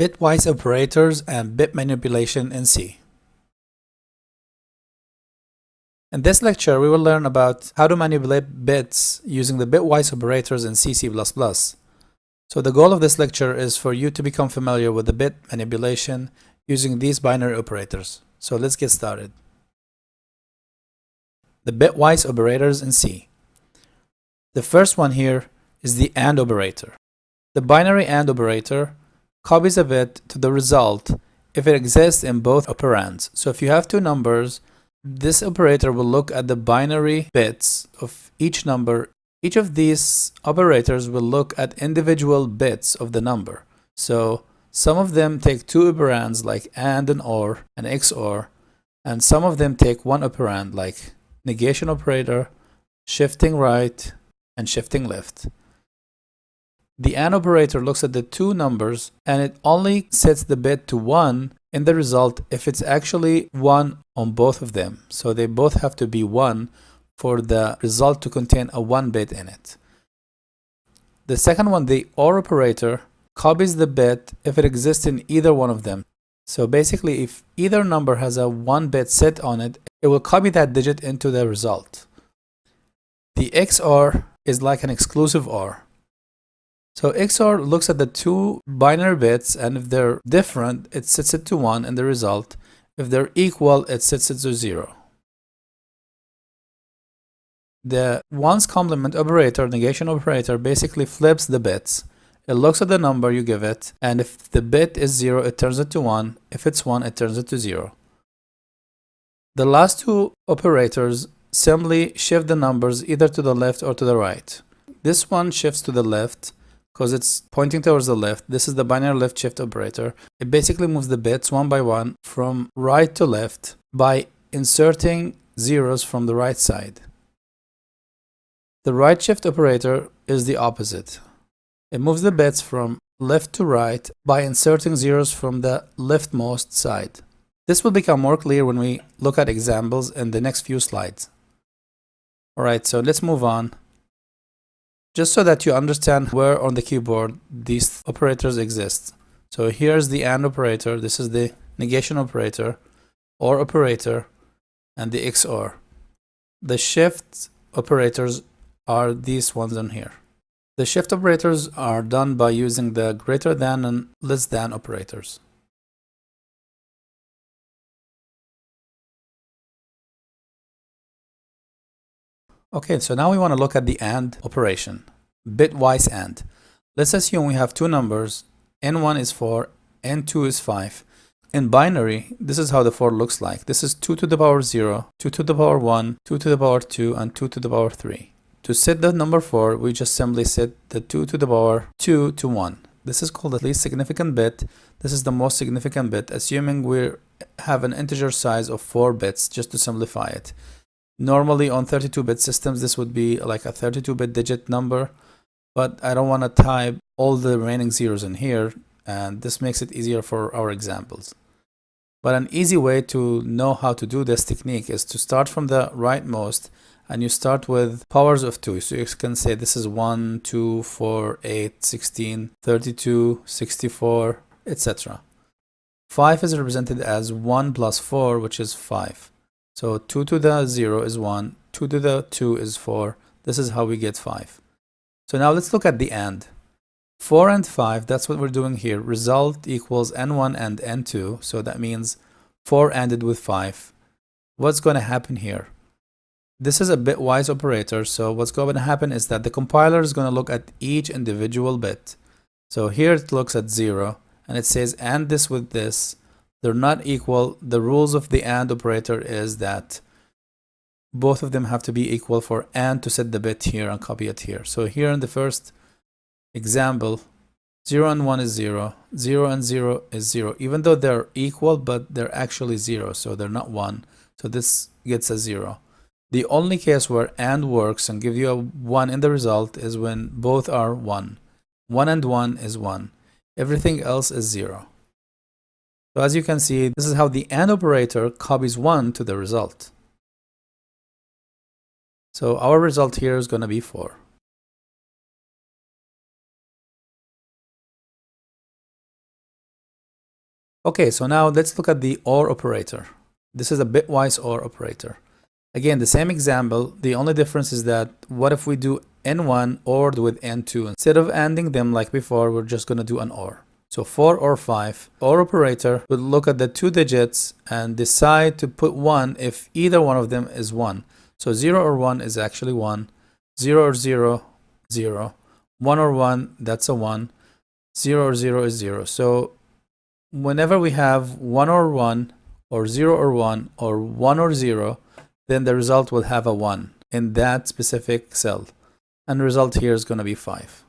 Bitwise operators and bit manipulation in C. In this lecture, we will learn about how to manipulate bits using the bitwise operators in C++. So the goal of this lecture is for you to become familiar with the bit manipulation using these binary operators. So let's get started. The bitwise operators in C. The first one here is the AND operator. The binary AND operator copies a bit to the result if it exists in both operands. So if you have two numbers, this operator will look at the binary bits of each number. Each of these operators will look at individual bits of the number. So some of them take two operands like AND and OR and XOR, and some of them take one operand like negation operator, shifting right, and shifting left. The AND operator looks at the two numbers and it only sets the bit to 1 in the result if it's actually 1 on both of them. So they both have to be 1 for the result to contain a 1 bit in it. The second one, the OR operator, copies the bit if it exists in either one of them. So basically, if either number has a 1 bit set on it, it will copy that digit into the result. The XOR is like an exclusive OR. So XOR looks at the two binary bits, and if they're different, it sets it to 1 in the result. If they're equal, it sets it to 0. The ones complement operator, negation operator, basically flips the bits. It looks at the number you give it, and if the bit is 0, it turns it to 1. If it's 1, it turns it to 0. The last two operators simply shift the numbers either to the left or to the right. This one shifts to the left because it's pointing towards the left. This is the binary left shift operator. It basically moves the bits one by one from right to left by inserting zeros from the right side. The right shift operator is the opposite. It moves the bits from left to right by inserting zeros from the leftmost side. This will become more clear when we look at examples in the next few slides. Alright, so let's move on. Just so that you understand where on the keyboard these operators exist. So here's the AND operator, this is the negation operator, OR operator, and the XOR. The shift operators are these ones on here. The shift operators are done by using the greater than and less than operators. Okay, so now we want to look at the AND operation, bitwise AND. Let's assume we have two numbers, n1 is 4, n2 is 5. In binary, this is how the 4 looks like. This is 2 to the power 0, 2 to the power 1, 2 to the power 2, and 2 to the power 3. To set the number 4, we just simply set the 2 to the power 2 to 1. This is called the least significant bit. This is the most significant bit, assuming we have an integer size of 4 bits, just to simplify it. Normally on 32-bit systems, this would be like a 32-bit digit number, but I don't want to type all the remaining zeros in here, and this makes it easier for our examples. But an easy way to know how to do this technique is to start from the rightmost, and you start with powers of 2. So you can say this is 1, 2, 4, 8, 16, 32, 64, etc. 5 is represented as 1 plus 4, which is 5. So 2 to the 0 is 1, 2 to the 2 is 4. This is how we get 5. So now let's look at the AND. 4 and 5, that's what we're doing here. Result equals n1 and n2. So that means 4 ANDed with 5. What's going to happen here? This is a bitwise operator. So what's going to happen is that the compiler is going to look at each individual bit. So here it looks at 0 and it says AND this with this. They're not equal. The rules of the AND operator is that both of them have to be equal for AND to set the bit here and copy it here. So here in the first example, 0 and 1 is 0, 0 and 0 is 0, even though they're equal, but they're actually 0, so they're not 1. So this gets a 0. The only case where AND works and gives you a 1 in the result is when both are 1. 1 and 1 is 1. Everything else is 0. So as you can see, this is how the AND operator copies 1 to the result. So our result here is going to be 4. Okay, so now let's look at the OR operator. This is a bitwise OR operator. Again, the same example. The only difference is that what if we do n1 ORed with n2? Instead of ANDing them like before, we're just going to do an OR. So 4 or 5, OR operator would look at the two digits and decide to put 1 if either one of them is 1. So 0 or 1 is actually 1. 0 or 0, 0. 1 or 1, that's a 1. 0 or 0 is 0. So whenever we have 1 or 1, or 0 or 1, or 1 or 0, then the result will have a 1 in that specific cell. And the result here is going to be 5.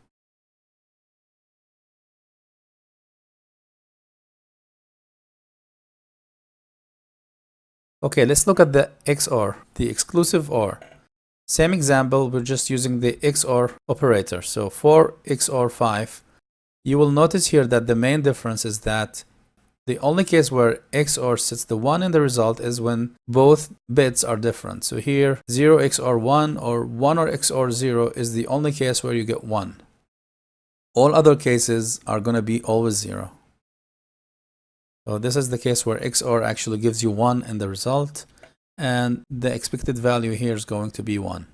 Okay, let's look at the XOR, the exclusive OR. Same example, we're just using the XOR operator. So for XOR 5, you will notice here that the main difference is that the only case where XOR sets the 1 in the result is when both bits are different. So here 0 XOR 1 or 1 or XOR 0 is the only case where you get 1. All other cases are going to be always 0. So this is the case where XOR actually gives you 1 in the result, and the expected value here is going to be 1.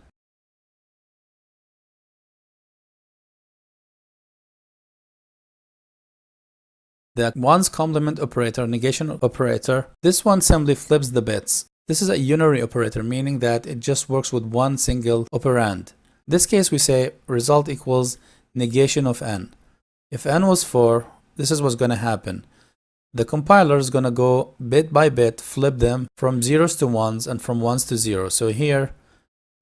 The ones complement operator, negation operator, this one simply flips the bits. This is a unary operator, meaning that it just works with one single operand. In this case, we say result equals negation of n. If n was 4, this is what's going to happen. The compiler is going to go bit by bit, flip them from zeros to ones and from ones to zero. So here,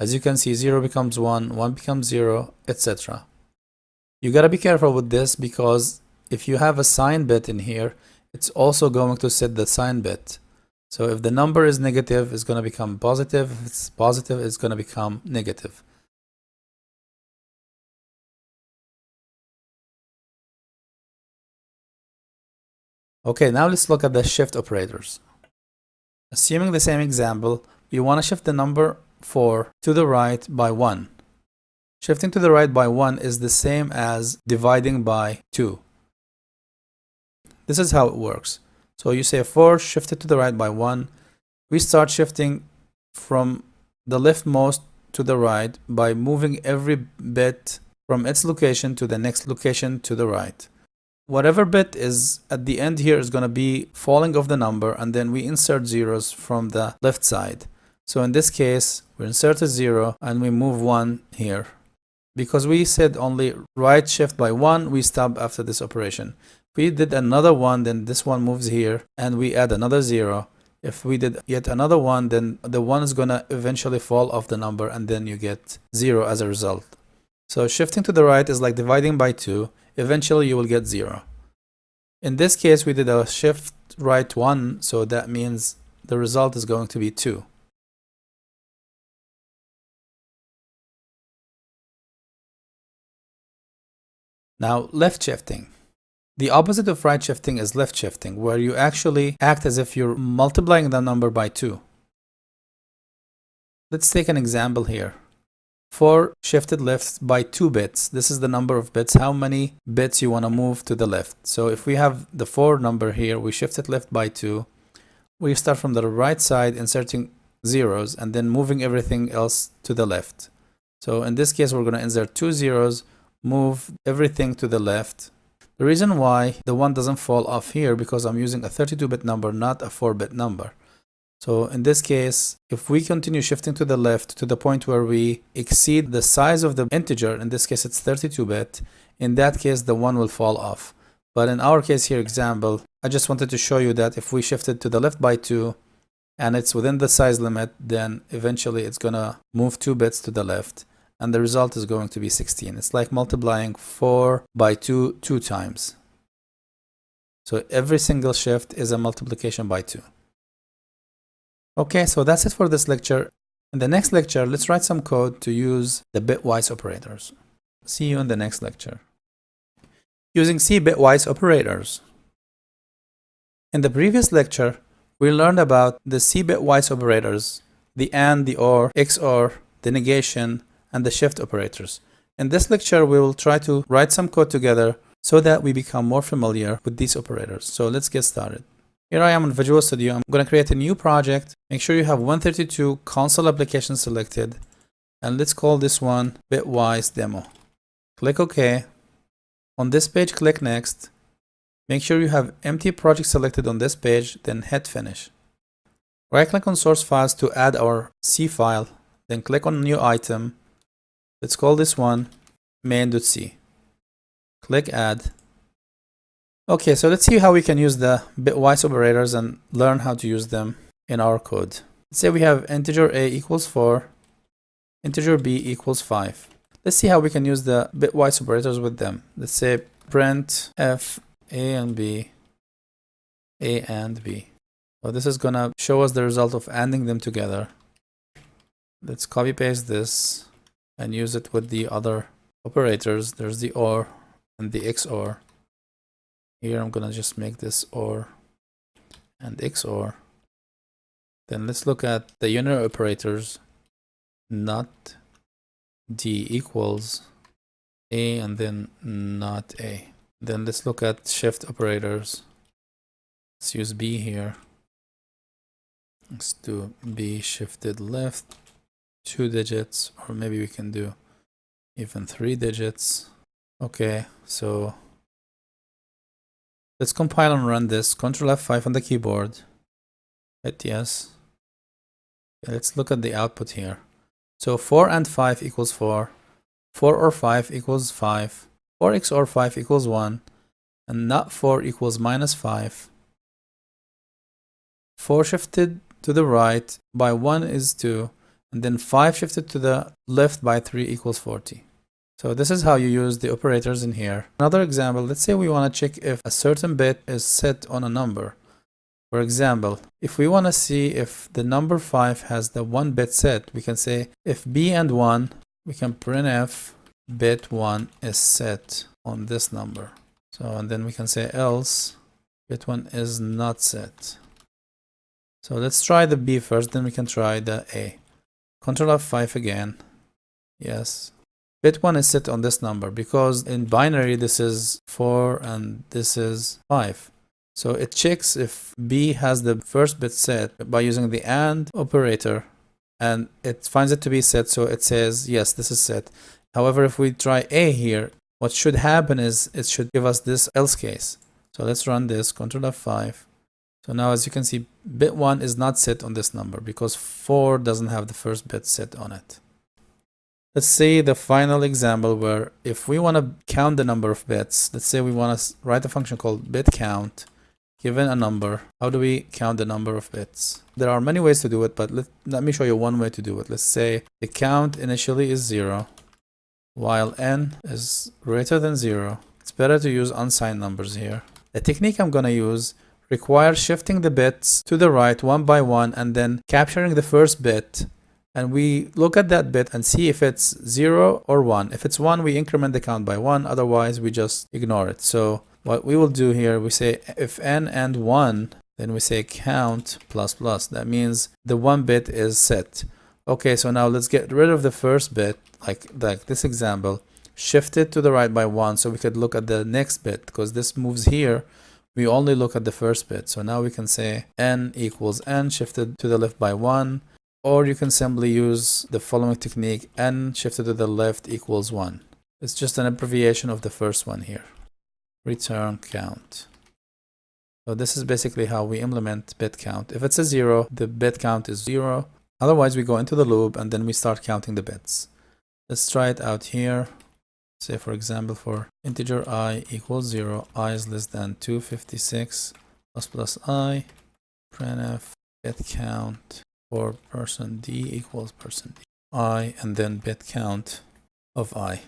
as you can see, 0 becomes 1, 1 becomes 0, etc. You got to be careful with this because if you have a sign bit in here, it's also going to set the sign bit. So if the number is negative, it's going to become positive. If it's positive, it's going to become negative. Okay, now let's look at the shift operators. Assuming the same example, we want to shift the number 4 to the right by 1. Shifting to the right by 1 is the same as dividing by 2. This is how it works. So you say 4 shifted to the right by 1. We start shifting from the leftmost to the right by moving every bit from its location to the next location to the right. Whatever bit is at the end here is going to be falling off the number, and then we insert zeros from the left side. So in this case, we insert a 0 and we move 1 here. Because we said only right shift by 1, we stop after this operation. If we did another 1, then this one moves here and we add another 0. If we did yet another 1, then the 1 is going to eventually fall off the number and then you get 0 as a result. So shifting to the right is like dividing by 2. Eventually you will get 0. In this case, we did a shift right 1, so that means the result is going to be 2. Now, left shifting. The opposite of right shifting is left shifting, where you actually act as if you're multiplying the number by 2. Let's take an example here. 4 shifted left by 2 bits. This is the number of bits, how many bits you want to move to the left. So if we have the 4 number here, we shifted left by 2. We start from the right side, inserting zeros, and then moving everything else to the left. So in this case, we're going to insert 2 zeros, move everything to the left. The reason why the 1 doesn't fall off here, because I'm using a 32-bit number, not a 4-bit number. So in this case, if we continue shifting to the left to the point where we exceed the size of the integer, in this case it's 32-bit, in that case the 1 will fall off. But in our case here example, I just wanted to show you that if we shifted to the left by 2 and it's within the size limit, then eventually it's gonna move 2 bits to the left and the result is going to be 16. It's like multiplying 4 by 2 2 times. So every single shift is a multiplication by 2. Okay, so that's it for this lecture. In the next lecture, let's write some code to use the bitwise operators. See you in the next lecture. Using C bitwise operators. In the previous lecture, we learned about the C bitwise operators, the AND, the OR, XOR, the negation, and the shift operators. In this lecture, we will try to write some code together so that we become more familiar with these operators. So let's get started. Here I am on Visual Studio. I'm going to create a new project. Make sure you have 132 console application selected. And let's call this one Bitwise Demo. Click OK. On this page, click Next. Make sure you have empty project selected on this page, then hit Finish. Right-click on Source Files to add our C file. Then click on New Item. Let's call this one main.c. Click Add. Okay, so let's see how we can use the bitwise operators and learn how to use them in our code. Let's say we have integer a equals 4, integer b equals 5. Let's see how we can use the bitwise operators with them. Let's say print f a and b, a and b. So this is gonna show us the result of adding them together. Let's copy paste this and use it with the other operators. There's the OR and the XOR. Here I'm gonna just make this OR and XOR. Then let's look at the unary operators. Not D equals A and then not A. Then let's look at shift operators. Let's use B here. Let's do B shifted left 2 digits, or maybe we can do even 3 digits. Okay, so let's compile and run this. Ctrl F5 on the keyboard. Hit yes. Okay, let's look at the output here. So 4 and 5 equals 4. 4 or 5 equals 5. 4 XOR 5 equals 1. And not 4 equals minus 5. 4 shifted to the right by 1 is 2. And then 5 shifted to the left by 3 equals 40. So this is how you use the operators in here. Another example, let's say we want to check if a certain bit is set on a number. For example, if we want to see if the number 5 has the 1 bit set, we can say if b and 1, we can printf bit 1 is set on this number. So, and then we can say else bit 1 is not set. So let's try the b first, then we can try the a. Ctrl F5 again. Yes. Bit 1 is set on this number because in binary this is 4 and this is 5. So it checks if B has the first bit set by using the AND operator, and it finds it to be set, so it says yes, this is set. However, if we try A here, what should happen is it should give us this else case. So let's run this, Ctrl F5. So now as you can see, bit 1 is not set on this number because 4 doesn't have the first bit set on it. Let's see the final example where if we want to count the number of bits, let's say we want to write a function called bit count. Given a number, how do we count the number of bits? There are many ways to do it, but let me show you one way to do it. Let's say the count initially is 0, while n is greater than 0. It's better to use unsigned numbers here. The technique I'm going to use requires shifting the bits to the right one by one and then capturing the first bit. And we look at that bit and see if it's 0 or 1. If it's 1, we increment the count by 1. Otherwise, we just ignore it. So what we will do here, we say if n and 1, then we say count plus plus. That means the 1 bit is set. Okay, so now let's get rid of the first bit, like this example. Shift it to the right by 1 so we could look at the next bit, because this moves here. We only look at the first bit. So now we can say n equals n shifted to the left by 1. Or you can simply use the following technique, n shifted to the left equals 1. It's just an abbreviation of the first one here. Return count. So this is basically how we implement bit count. If it's a 0, the bit count is 0. Otherwise, we go into the loop and then we start counting the bits. Let's try it out here. Say, for example, for integer I equals 0, I is less than 256 plus I, printf bit count for person D equals person D, I, and then bit count of I.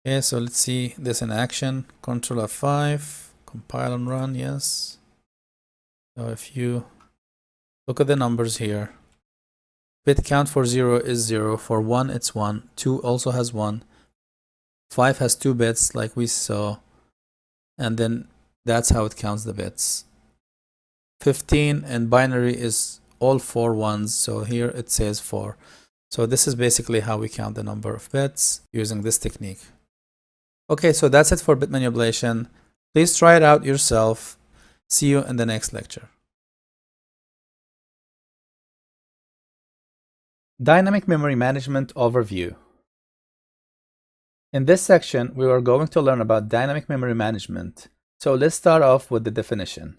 Okay, so let's see this in action. Ctrl F5, compile and run, yes. So if you look at the numbers here, bit count for 0 is 0, for 1 it's 1, 2 also has 1, 5 has 2 bits like we saw, and then that's how it counts the bits. 15 in binary is all 4 ones, so here it says 4. So this is basically how we count the number of bits using this technique. Okay, so that's it for bit manipulation. Please try it out yourself. See you in the next lecture. Dynamic Memory Management Overview. In this section, we are going to learn about dynamic memory management. So let's start off with the definition.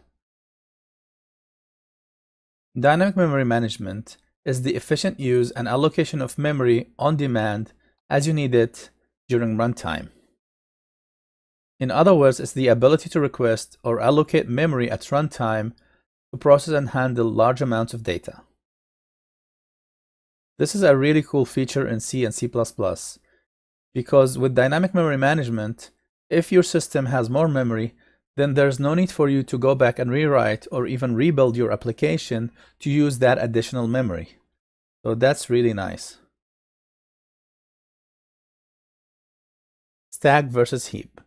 Dynamic memory management is the efficient use and allocation of memory on demand as you need it during runtime. In other words, it's the ability to request or allocate memory at runtime to process and handle large amounts of data. This is a really cool feature in C and C++, because with dynamic memory management, if your system has more memory, then there's no need for you to go back and rewrite or even rebuild your application to use that additional memory. So that's really nice. Stack versus heap.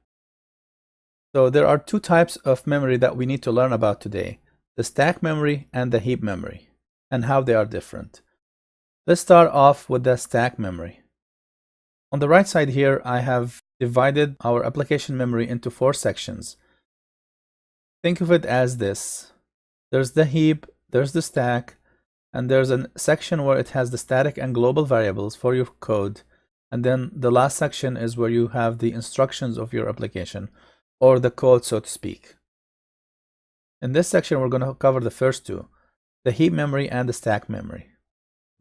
So there are two types of memory that we need to learn about today, the stack memory and the heap memory, and how they are different. Let's start off with the stack memory. On the right side here, I have divided our application memory into 4 sections. Think of it as this. There's the heap, there's the stack, and there's a section where it has the static and global variables for your code. And then the last section is where you have the instructions of your application, or the code, so to speak. In this section, we're going to cover the first two, the heap memory and the stack memory.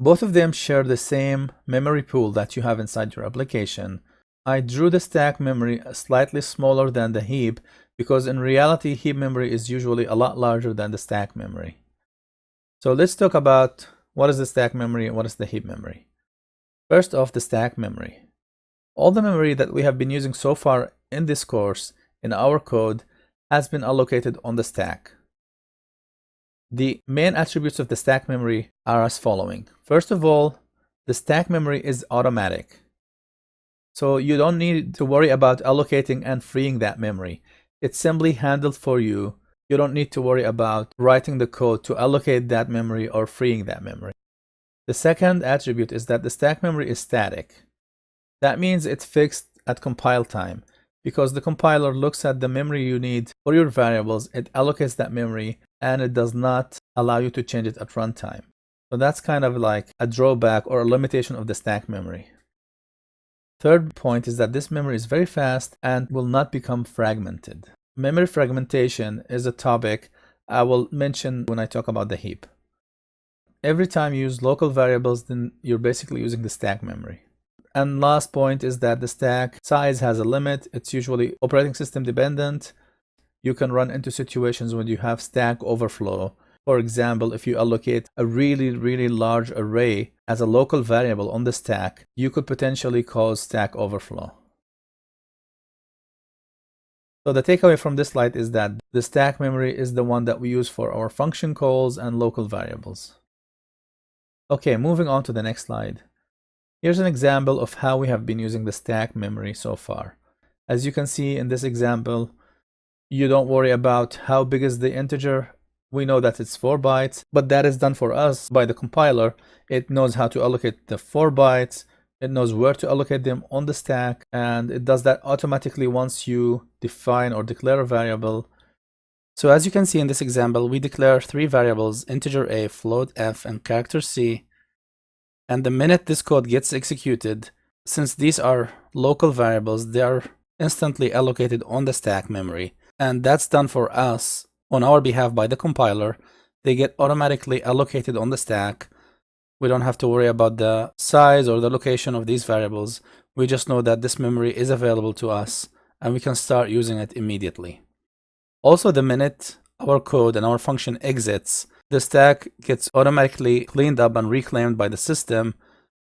Both of them share the same memory pool that you have inside your application. I drew the stack memory slightly smaller than the heap because in reality, heap memory is usually a lot larger than the stack memory. So let's talk about what is the stack memory and what is the heap memory. First off, the stack memory. All the memory that we have been using so far in this course in our code has been allocated on the stack. The main attributes of the stack memory are as following. First of all, the stack memory is automatic. So you don't need to worry about allocating and freeing that memory. It's simply handled for you. You don't need to worry about writing the code to allocate that memory or freeing that memory. The second attribute is that the stack memory is static. That means it's fixed at compile time. Because the compiler looks at the memory you need for your variables, it allocates that memory and it does not allow you to change it at runtime. So that's kind of like a drawback or a limitation of the stack memory. Third point is that this memory is very fast and will not become fragmented. Memory fragmentation is a topic I will mention when I talk about the heap. Every time you use local variables, then you're basically using the stack memory. And last point is that the stack size has a limit. It's usually operating system dependent. You can run into situations when you have stack overflow. For example, if you allocate a really large array as a local variable on the stack, you could potentially cause stack overflow. So the takeaway from this slide is that the stack memory is the one that we use for our function calls and local variables. Okay, moving on to the next slide. Here's an example of how we have been using the stack memory so far. As you can see in this example, you don't worry about how big is the integer. We know that it's 4 bytes, but that is done for us by the compiler. It knows how to allocate the 4 bytes. It knows where to allocate them on the stack, and it does that automatically once you define or declare a variable. So as you can see in this example, we declare 3 variables, integer a, float f, and character c. And the minute this code gets executed, since these are local variables, they are instantly allocated on the stack memory. And that's done for us on our behalf by the compiler. They get automatically allocated on the stack. We don't have to worry about the size or the location of these variables. We just know that this memory is available to us and we can start using it immediately. Also, the minute our code and our function exits, the stack gets automatically cleaned up and reclaimed by the system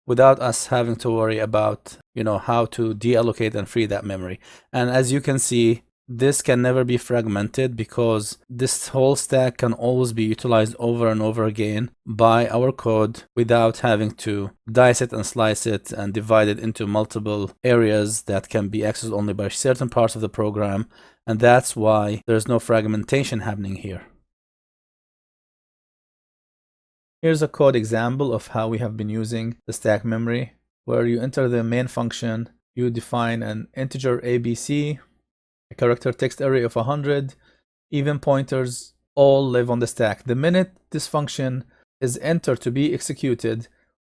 without us having to worry about, how to deallocate and free that memory. And as you can see, this can never be fragmented because this whole stack can always be utilized over and over again by our code without having to dice it and slice it and divide it into multiple areas that can be accessed only by certain parts of the program. And that's why there's no fragmentation happening here. Here's a code example of how we have been using the stack memory, where you enter the main function, you define an integer ABC, a character text array of 100, even pointers, all live on the stack. The minute this function is entered to be executed,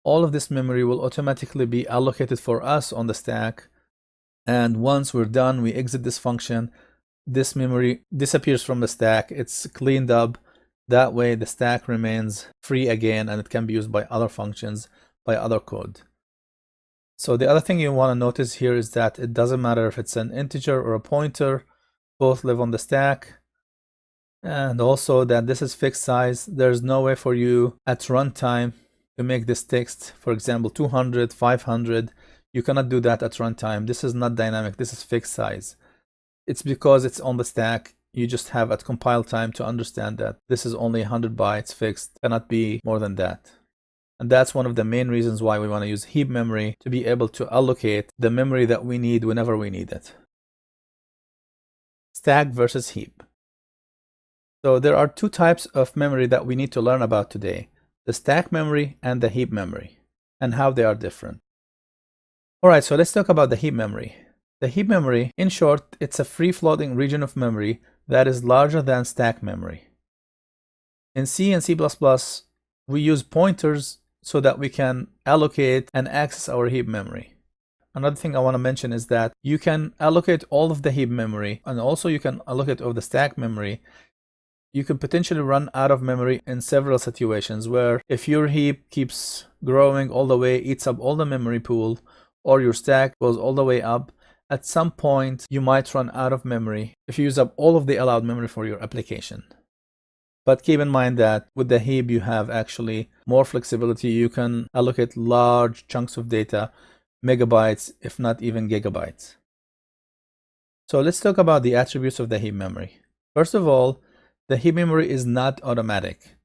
all of this memory will automatically be allocated for us on the stack. And once we're done, we exit this function, this memory disappears from the stack. It's cleaned up. That way the stack remains free again, and it can be used by other functions, by other code. So the other thing you want to notice here is that it doesn't matter if it's an integer or a pointer, both live on the stack. And also that this is fixed size. There's no way for you at runtime to make this text, for example, 200, 500. You cannot do that at runtime. This is not dynamic. This is fixed size. It's because it's on the stack. You just have at compile time to understand that this is only 100 bytes fixed, cannot be more than that. And that's one of the main reasons why we want to use heap memory, to be able to allocate the memory that we need whenever we need it. Stack versus heap. So there are two types of memory that we need to learn about today: the stack memory and the heap memory, and how they are different. Alright, so let's talk about the heap memory. The heap memory, in short, it's a free-floating region of memory that is larger than stack memory. In C and C++, we use pointers so that we can allocate and access our heap memory. Another thing I want to mention is that you can allocate all of the heap memory, and also you can allocate all the stack memory. You can potentially run out of memory in several situations, where if your heap keeps growing all the way, eats up all the memory pool, or your stack goes all the way up, at some point you might run out of memory if you use up all of the allowed memory for your application. But keep in mind that with the heap you have actually more flexibility. You can allocate large chunks of data, megabytes, if not even gigabytes. So let's talk about the attributes of the heap memory. First of all, the heap memory is not automatic.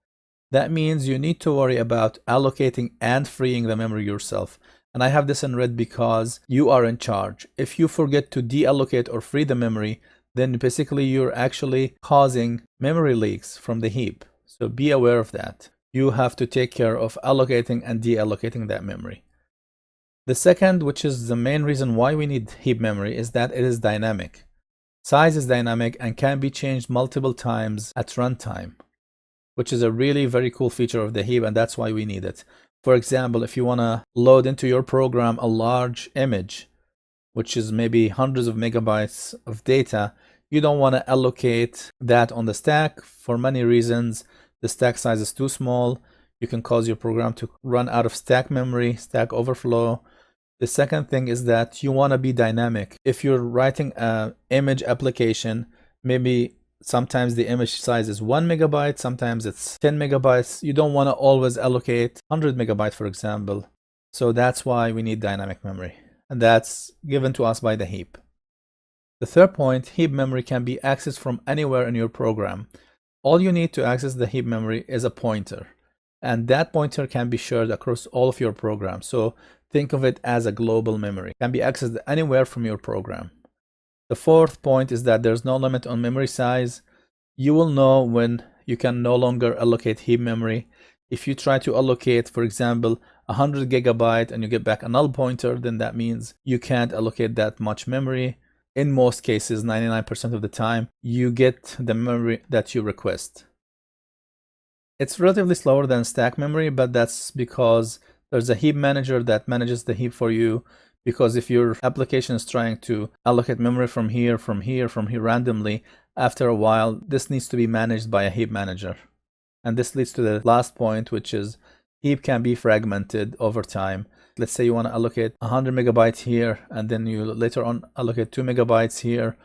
That means you need to worry about allocating and freeing the memory yourself. And I have this in red because you are in charge. If you forget to deallocate or free the memory, then basically you're actually causing memory leaks from the heap. So be aware of that. You have to take care of allocating and deallocating that memory. The second, which is the main reason why we need heap memory, is that it is dynamic. Size is dynamic and can be changed multiple times at runtime, which is a really very cool feature of the heap, and that's why we need it. For example, if you want to load into your program a large image, which is maybe hundreds of megabytes of data, you don't want to allocate that on the stack for many reasons. The stack size is too small. You can cause your program to run out of stack memory, stack overflow. The second thing is that you want to be dynamic. If you're writing an image application, maybe sometimes the image size is 1 megabyte, sometimes it's 10 megabytes. You don't want to always allocate 100 megabytes, for example. So that's why we need dynamic memory. And that's given to us by the heap. The third point, heap memory can be accessed from anywhere in your program. All you need to access the heap memory is a pointer. And that pointer can be shared across all of your programs. So think of it as a global memory. It can be accessed anywhere from your program. The fourth point is that there's no limit on memory size. You will know when you can no longer allocate heap memory. If you try to allocate, for example, 100 gigabyte and you get back a null pointer, then that means you can't allocate that much memory. In most cases, 99% of the time, you get the memory that you request. It's relatively slower than stack memory, but that's because there's a heap manager that manages the heap for you. Because if your application is trying to allocate memory from here randomly, after a while, this needs to be managed by a heap manager. And this leads to the last point, which is heap can be fragmented over time. Let's say you want to allocate 100 megabytes here, and then you later on allocate 2 megabytes here,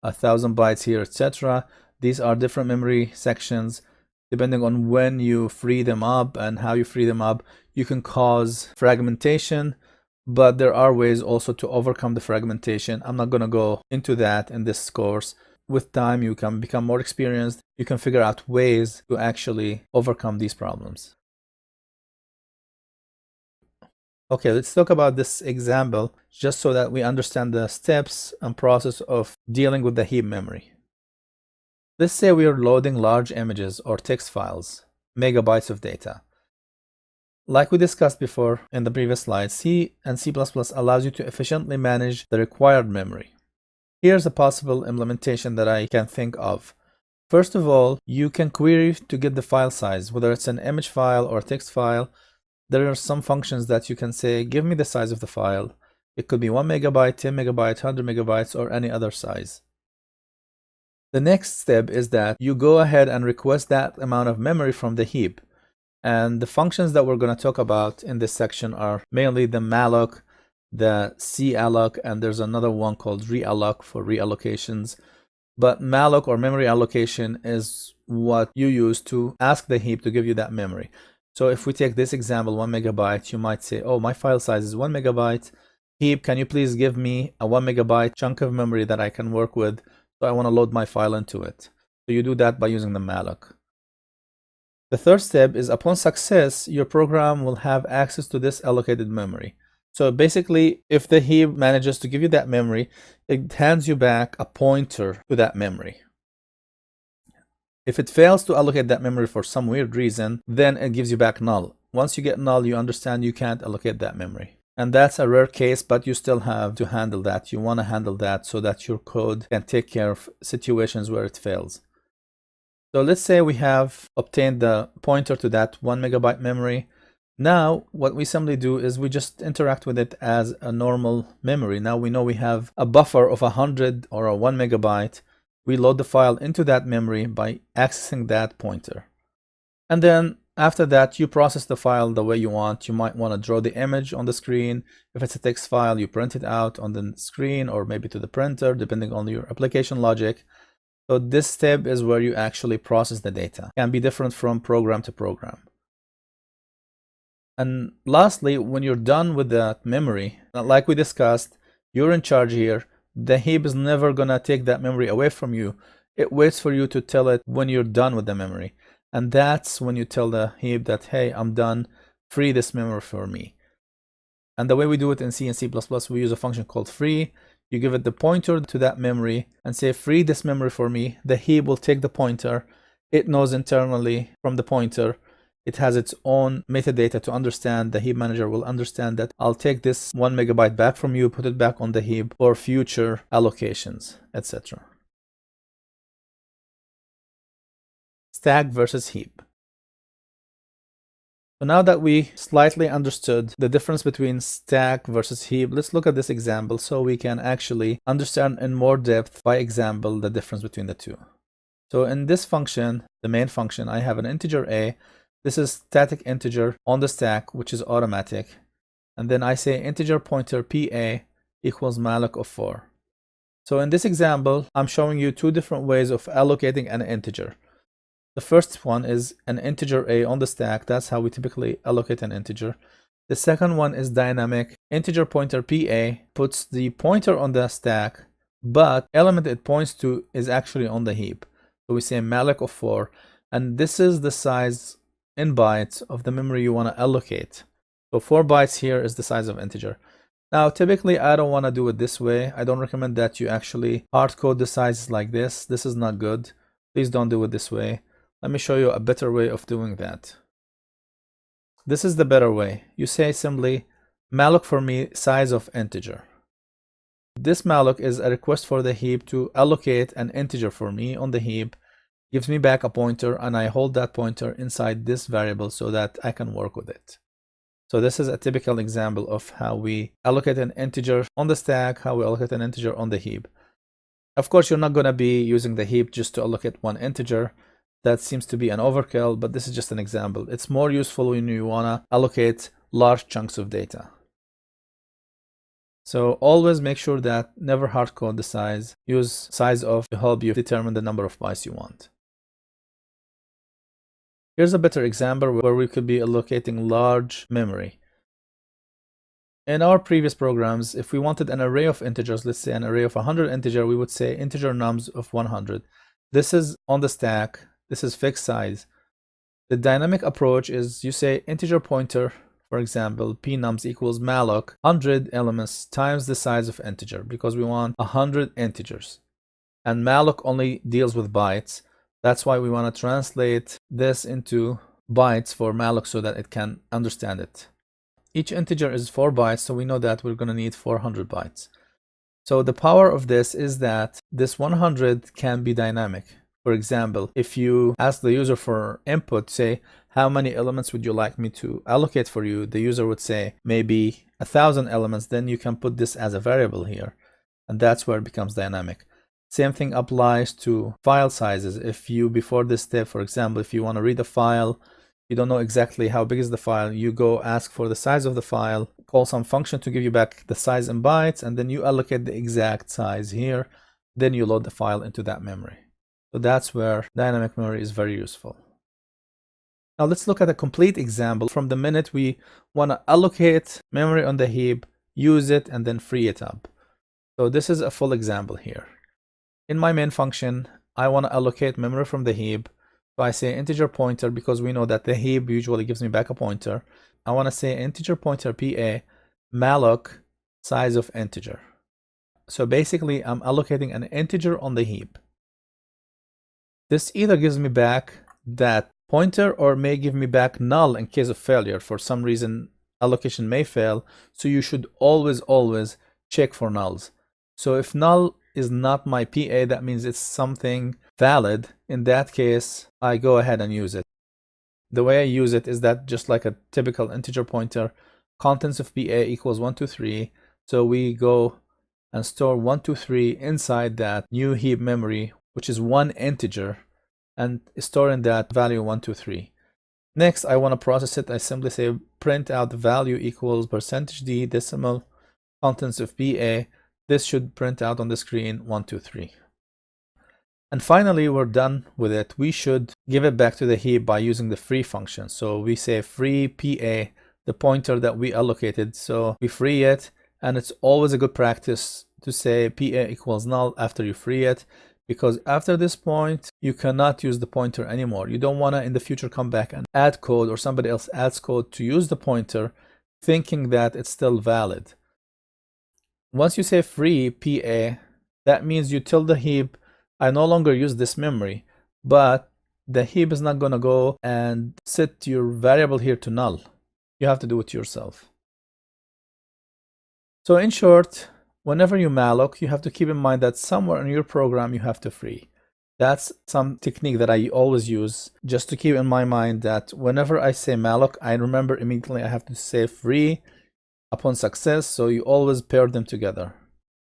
1,000 bytes here, etc. These are different memory sections. Depending on when you free them up and how you free them up, you can cause fragmentation, but there are ways also to overcome the fragmentation. I'm not going to go into that in this course. With time, you can become more experienced. You can figure out ways to actually overcome these problems. Okay, let's talk about this example just so that we understand the steps and process of dealing with the heap memory. Let's say we are loading large images or text files, megabytes of data. Like we discussed before in the previous slide, C and C++ allows you to efficiently manage the required memory. Here's a possible implementation that I can think of. First of all, you can query to get the file size, whether it's an image file or text file. There are some functions that you can say, give me the size of the file. It could be 1 megabyte, 10 megabytes, 100 megabytes, or any other size. The next step is that you go ahead and request that amount of memory from the heap. And the functions that we're going to talk about in this section are mainly the malloc, the calloc, and there's another one called realloc for reallocations. But malloc or memory allocation is what you use to ask the heap to give you that memory. So if we take this example, 1 megabyte, you might say, oh, my file size is 1 megabyte. Heap, can you please give me a 1 megabyte chunk of memory that I can work with? So I want to load my file into it. So you do that by using the malloc. The third step is upon success, your program will have access to this allocated memory. So basically, if the heap manages to give you that memory, it hands you back a pointer to that memory. If it fails to allocate that memory for some weird reason, then it gives you back null. Once you get null, you understand you can't allocate that memory. And that's a rare case, but you still have to handle that. You want to handle that so that your code can take care of situations where it fails. So let's say we have obtained the pointer to that 1 megabyte memory. Now, what we simply do is we just interact with it as a normal memory. Now we know we have a buffer of 100 or a 1 megabyte. We load the file into that memory by accessing that pointer. And then after that, you process the file the way you want. You might want to draw the image on the screen. If it's a text file, you print it out on the screen or maybe to the printer, depending on your application logic. So this step is where you actually process the data. It can be different from program to program. And lastly, when you're done with that memory, like we discussed, you're in charge here. The heap is never going to take that memory away from you. It waits for you to tell it when you're done with the memory. And that's when you tell the heap that, hey, I'm done, free this memory for me. And the way we do it in C and C++, we use a function called free. You give it the pointer to that memory and say, free this memory for me. The heap will take the pointer. It knows internally from the pointer. It has its own metadata to understand. The heap manager will understand that I'll take this 1 megabyte back from you, put it back on the heap for future allocations, etc. Stack versus heap. So now that we slightly understood the difference between stack versus heap, let's look at this example so we can actually understand in more depth by example the difference between the two. So in this function, the main function, I have an integer a. This is static integer on the stack, which is automatic. And then I say integer pointer pa equals malloc of 4. So in this example, I'm showing you two different ways of allocating an integer. The first one is an integer a on the stack. That's how we typically allocate an integer. The second one is dynamic. Integer pointer pa puts the pointer on the stack, but element it points to is actually on the heap. So we say malloc of 4, and this is the size in bytes of the memory you want to allocate. So 4 bytes here is the size of integer. Now, typically, I don't want to do it this way. I don't recommend that you actually hard code the sizes like this. This is not good. Please don't do it this way. Let me show you a better way of doing that. This is the better way. You say simply malloc for me size of integer. This malloc is a request for the heap to allocate an integer for me on the heap, gives me back a pointer, and I hold that pointer inside this variable so that I can work with it. So this is a typical example of how we allocate an integer on the stack, how we allocate an integer on the heap. Of course, you're not going to be using the heap just to allocate one integer. That seems to be an overkill, but this is just an example. It's more useful when you want to allocate large chunks of data. So always make sure that never hard code the size. Use size of to help you determine the number of bytes you want. Here's a better example where we could be allocating large memory. In our previous programs, if we wanted an array of integers, let's say an array of 100 integer, we would say integer nums of 100. This is on the stack. This is fixed size. The dynamic approach is you say integer pointer, for example, pnums equals malloc 100 elements times the size of integer, because we want 100 integers. And malloc only deals with bytes. That's why we want to translate this into bytes for malloc so that it can understand it. Each integer is 4 bytes, so we know that we're going to need 400 bytes. So the power of this is that this 100 can be dynamic. For example, if you ask the user for input, say, how many elements would you like me to allocate for you? The user would say maybe 1,000 elements. Then you can put this as a variable here. And that's where it becomes dynamic. Same thing applies to file sizes. If you, before this step, for example, if you want to read a file, you don't know exactly how big is the file, you go ask for the size of the file, call some function to give you back the size in bytes, and then you allocate the exact size here. Then you load the file into that memory. So that's where dynamic memory is very useful. Now let's look at a complete example from the minute we want to allocate memory on the heap, use it, and then free it up. So this is a full example here. In my main function, I want to allocate memory from the heap. So I say integer pointer because we know that the heap usually gives me back a pointer. I want to say integer pointer PA malloc size of integer. So basically I'm allocating an integer on the heap. This either gives me back that pointer or may give me back null in case of failure. For some reason allocation may fail, so you should always check for nulls. So if null is not my PA, that means it's something valid. In that case, I go ahead and use it. The way I use it is that just like a typical integer pointer, contents of PA equals 123. So we go and store 123 inside that new heap memory, which is one integer, and storing that value 123. Next, I want to process it. I simply say print out the value equals %d decimal contents of PA. This should print out on the screen 123. And finally, we're done with it. We should give it back to the heap by using the free function. So we say free PA, the pointer that we allocated. So we free it, and it's always a good practice to say PA equals null after you free it, because after this point, you cannot use the pointer anymore. You don't want to in the future come back and add code, or somebody else adds code to use the pointer thinking that it's still valid. Once you say free PA, that means you tell the heap, I no longer use this memory, but the heap is not going to go and set your variable here to null. You have to do it yourself. So in short, whenever you malloc, you have to keep in mind that somewhere in your program you have to free. That's some technique that I always use, just to keep in my mind that whenever I say malloc, I remember immediately I have to say free upon success. So you always pair them together.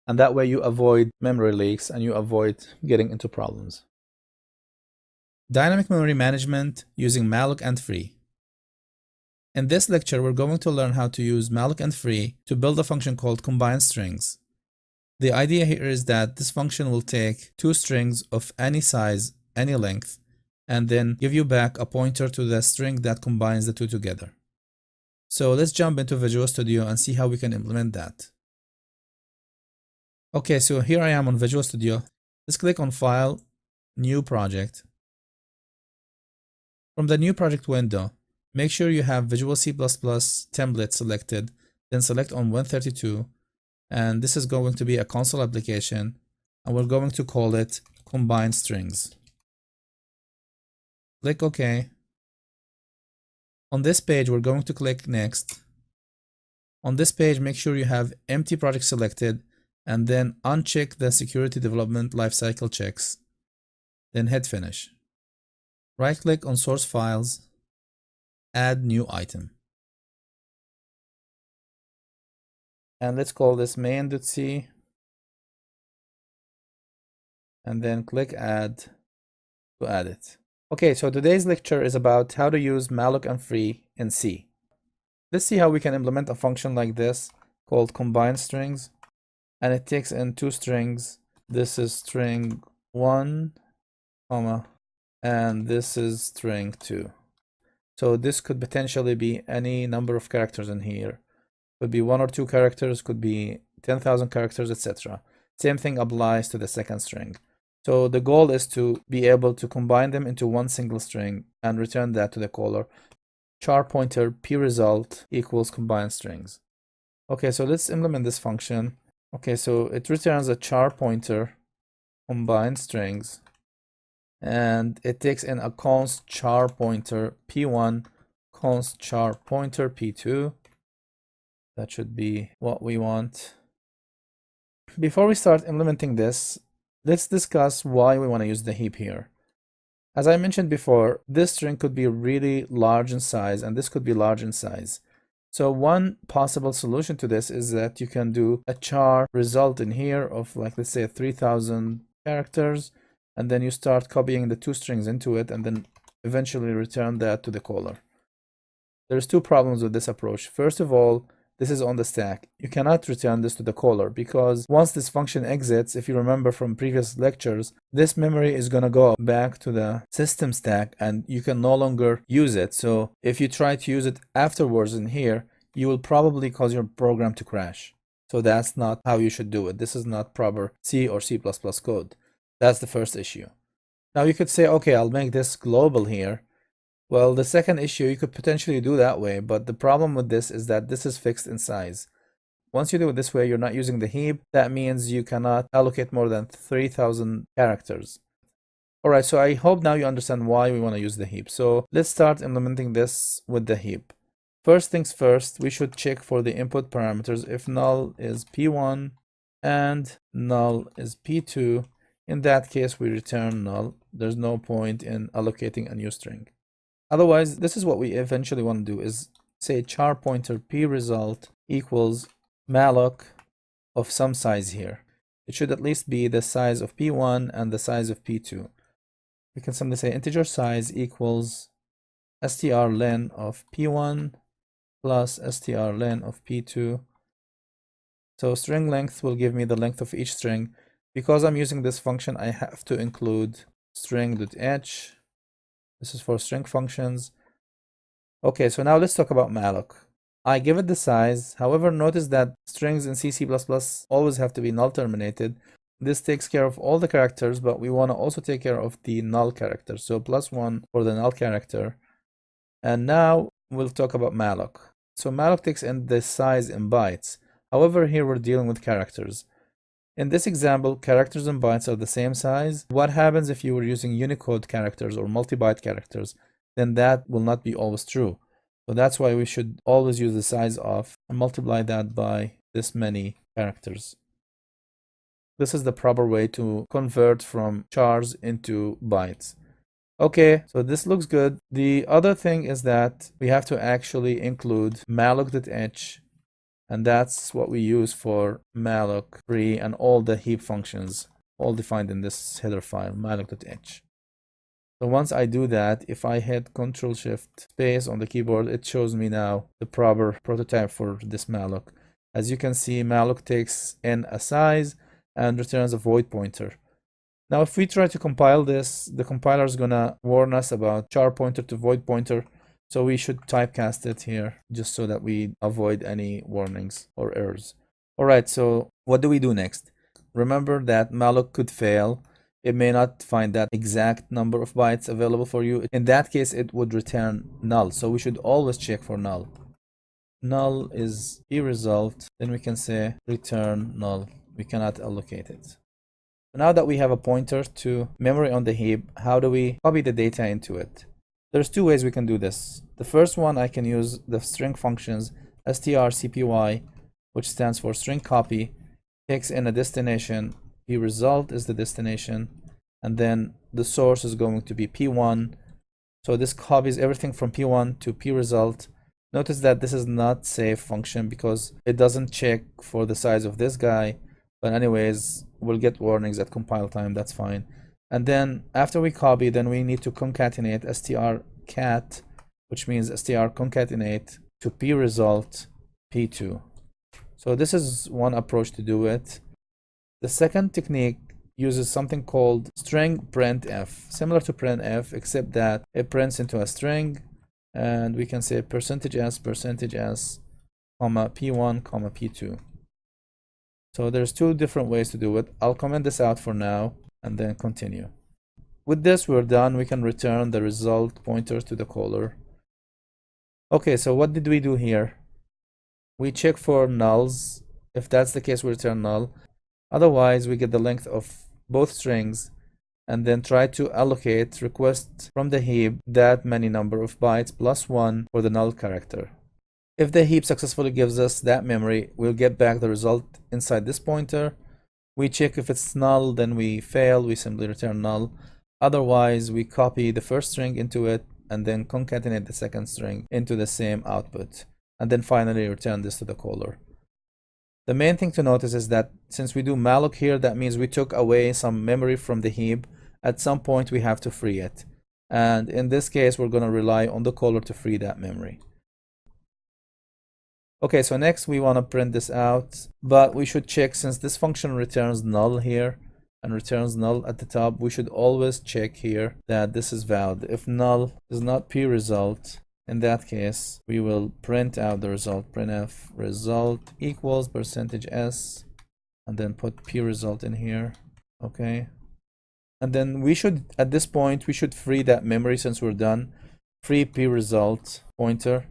And that way you avoid memory leaks and you avoid getting into problems. Dynamic memory management using malloc and free. In this lecture, we're going to learn how to use malloc and free to build a function called combine strings. The idea here is that this function will take two strings of any size, any length, and then give you back a pointer to the string that combines the two together. So let's jump into Visual Studio and see how we can implement that. Okay, so here I am on Visual Studio. Let's click on File, New Project. From the New Project window, make sure you have Visual C++ template selected, then select on 132, and this is going to be a console application, and we're going to call it Combine Strings. Click OK. On this page, we're going to click Next. On this page, make sure you have Empty Project selected, and then uncheck the Security Development Lifecycle checks. Then hit Finish. Right-click on Source Files, Add New Item. And let's call this main.c. And then click Add to add it. Okay, so today's lecture is about how to use malloc and free in C. Let's see how we can implement a function like this called combine strings. And it takes in two strings. This is string 1, and this is string 2. So this could potentially be any number of characters in here. Could be 1 or 2 characters, could be 10,000 characters, etc. Same thing applies to the second string. So the goal is to be able to combine them into one single string and return that to the caller. Char pointer p_result equals combine strings. Okay, so let's implement this function. Okay, so it returns a char pointer combine strings, and it takes in a const char pointer p1, const char pointer p2. That should be what we want. Before we start implementing this, let's discuss why we want to use the heap here. As I mentioned before, this string could be really large in size and this could be large in size. So one possible solution to this is that you can do a char result in here of, like, let's say 3000 characters, and then you start copying the two strings into it and then eventually return that to the caller. There's two problems with this approach. First of all, this is on the stack. You cannot return this to the caller because once this function exits, if you remember from previous lectures, this memory is going to go back to the system stack and you can no longer use it. So if you try to use it afterwards in here, you will probably cause your program to crash. So that's not how you should do it. This is not proper C or C++ code. That's the first issue. Now you could say, okay, I'll make this global here. Well, the second issue, you could potentially do that way, but the problem with this is that this is fixed in size. Once you do it this way, you're not using the heap. That means you cannot allocate more than 3000 characters. All right, so I hope now you understand why we want to use the heap. So let's start implementing this with the heap. First things first, we should check for the input parameters. If null is p1 and null is p2, in that case, we return null. There's no point in allocating a new string. Otherwise, this is what we eventually want to do, is say char pointer p result equals malloc of some size here. It should at least be the size of p1 and the size of p2. We can simply say integer size equals strlen of p1 plus strlen of p2. So string length will give me the length of each string. Because I'm using this function, I have to include string.h. This is for string functions. Okay, so now let's talk about malloc. I give it the size. However, notice that strings in C++ always have to be null terminated. This takes care of all the characters, but we want to also take care of the null character. So +1 for the null character. And now we'll talk about malloc. So malloc takes in the size in bytes. However, here we're dealing with characters. In this example, characters and bytes are the same size. What happens if you were using Unicode characters or multi-byte characters? Then that will not be always true. So that's why we should always use the size of and multiply that by this many characters. This is the proper way to convert from chars into bytes. Okay, so this looks good. The other thing is that we have to actually include malloc.h. And that's what we use for malloc free and all the heap functions, all defined in this header file, malloc.h. So once I do that, if I hit Ctrl+Shift-space on the keyboard, it shows me now the proper prototype for this malloc. As you can see, malloc takes in a size and returns a void pointer. Now, if we try to compile this, the compiler is gonna warn us about char pointer to void pointer. So we should typecast it here just so that we avoid any warnings or errors. All right, so what do we do next? Remember that malloc could fail. It may not find that exact number of bytes available for you. In that case, it would return null. So we should always check for null. Null is p result. Then we can say return null. We cannot allocate it. So now that we have a pointer to memory on the heap, how do we copy the data into it? There's two ways we can do this. The first one, I can use the string functions strcpy, which stands for string copy, takes in a destination, p result is the destination, and then the source is going to be p1. So this copies everything from p1 to p result. Notice that this is not save function because it doesn't check for the size of this guy. But anyways, we'll get warnings at compile time, that's fine. And then after we copy, then we need to concatenate strcat, which means str concatenate to p result p2. So this is one approach to do it. The second technique uses something called string printf, similar to printf, except that it prints into a string, and we can say %s, comma p1, comma p2. So there's two different ways to do it. I'll comment this out for now and then continue. With this, we're done. We can return the result pointer to the caller. Okay, so what did we do here? We check for nulls. If that's the case, we return null. Otherwise, we get the length of both strings and then try to allocate, request from the heap that many number of bytes +1 for the null character. If the heap successfully gives us that memory, we'll get back the result inside this pointer. We check if it's null, then we fail, we simply return null. Otherwise, we copy the first string into it and then concatenate the second string into the same output, and then finally return this to the caller. The main thing to notice is that since we do malloc here, that means we took away some memory from the heap. At some point, we have to free it. And in this case, we're going to rely on the caller to free that memory. Okay, so next we want to print this out, but we should check, since this function returns null here and returns null at the top, we should always check here that this is valid. If null is not p-result, in that case, we will print out the result. Printf result equals %s, and then put p-result in here. Okay. And then we should, at this point, we should free that memory since we're done. Free p-result pointer.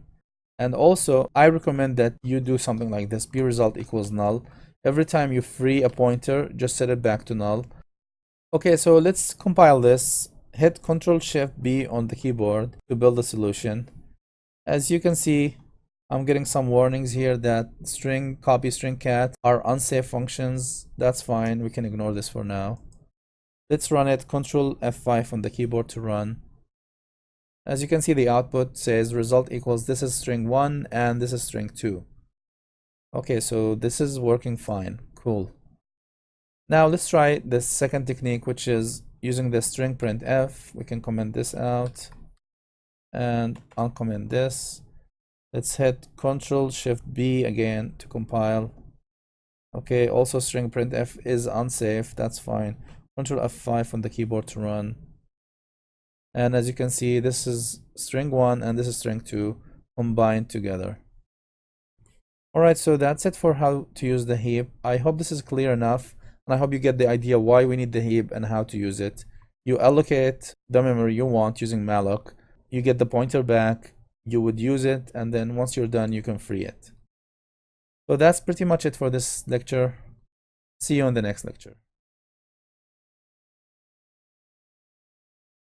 And also, I recommend that you do something like this. p-result equals null. Every time you free a pointer, just set it back to null. Okay, so let's compile this. Hit Ctrl-Shift-B on the keyboard to build a solution. As you can see, I'm getting some warnings here that string copy, string cat are unsafe functions. That's fine. We can ignore this for now. Let's run it. Ctrl F5 on the keyboard to run. As you can see, the output says result equals this is string 1 and this is string 2. Okay, so this is working fine. Cool. Now let's try the second technique, which is using the string printf. We can comment this out and uncomment this. Let's hit Ctrl-Shift-B again to compile. Okay, also string printf is unsafe. That's fine. Ctrl F5 on the keyboard to run. And as you can see, this is string 1 and this is string 2 combined together. Alright, so that's it for how to use the heap. I hope this is clear enough, and I hope you get the idea why we need the heap and how to use it. You allocate the memory you want using malloc. You get the pointer back, you would use it, and then once you're done, you can free it. So that's pretty much it for this lecture. See you in the next lecture.